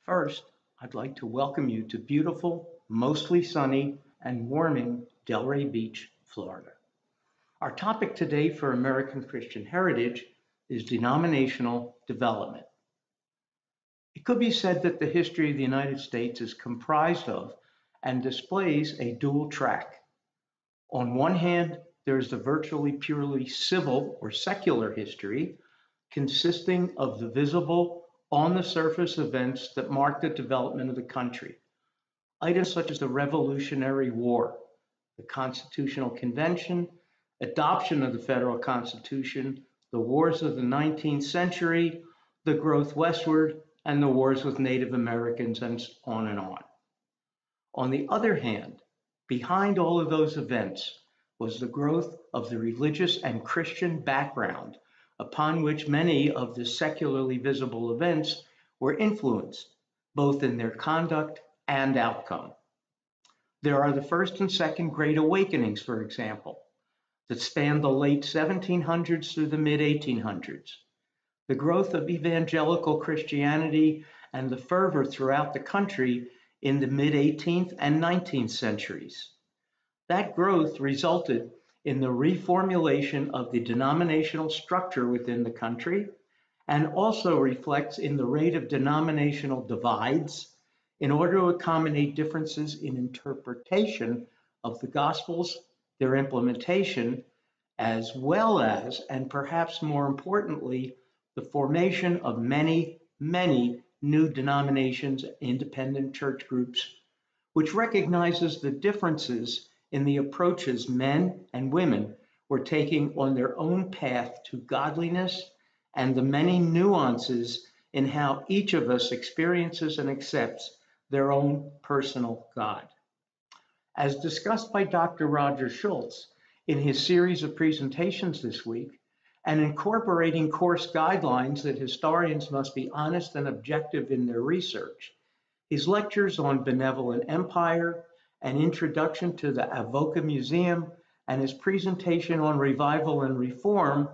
First, I'd like to welcome you to beautiful, mostly sunny, and warming Delray Beach, Florida. Our topic today for American Christian Heritage is denominational development. It could be said that the history of the United States is comprised of and displays a dual track. On one hand, there is the virtually purely civil or secular history, consisting of the visible, on the surface events that mark the development of the country. Items such as the Revolutionary War, the Constitutional Convention, adoption of the federal Constitution, the wars of the 19th century, the growth westward, and the wars with Native Americans, and on and on. On the other hand, behind all of those events was the growth of the religious and Christian background upon which many of the secularly visible events were influenced, both in their conduct and outcome. There are the First and Second Great Awakenings, for example, that spanned the late 1700s through the mid 1800s, the growth of evangelical Christianity and the fervor throughout the country in the mid 18th and 19th centuries. That growth resulted in the reformulation of the denominational structure within the country and also reflects in the rate of denominational divides in order to accommodate differences in interpretation of the Gospels, their implementation, as well as, and perhaps more importantly, the formation of many, many new denominations, independent church groups, which recognizes the differences in the approaches men and women were taking on their own path to godliness and the many nuances in how each of us experiences and accepts their own personal God. As discussed by Dr. Roger Schultz in his series of presentations this week, and incorporating course guidelines that historians must be honest and objective in their research, his lectures on benevolent empire, an introduction to the Avoca Museum, and his presentation on revival and reform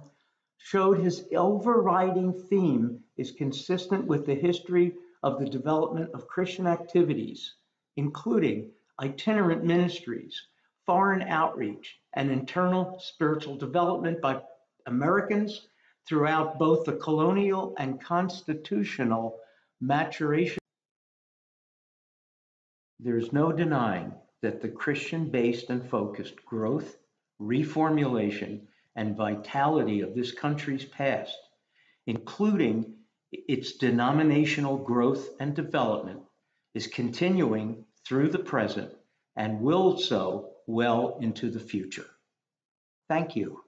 showed his overriding theme is consistent with the history of the development of Christian activities, including itinerant ministries, foreign outreach, and internal spiritual development by Americans throughout both the colonial and constitutional maturation. There's no denying that the Christian-based and focused growth, reformulation, and vitality of this country's past, including its denominational growth and development, is continuing through the present and will so well into the future. Thank you.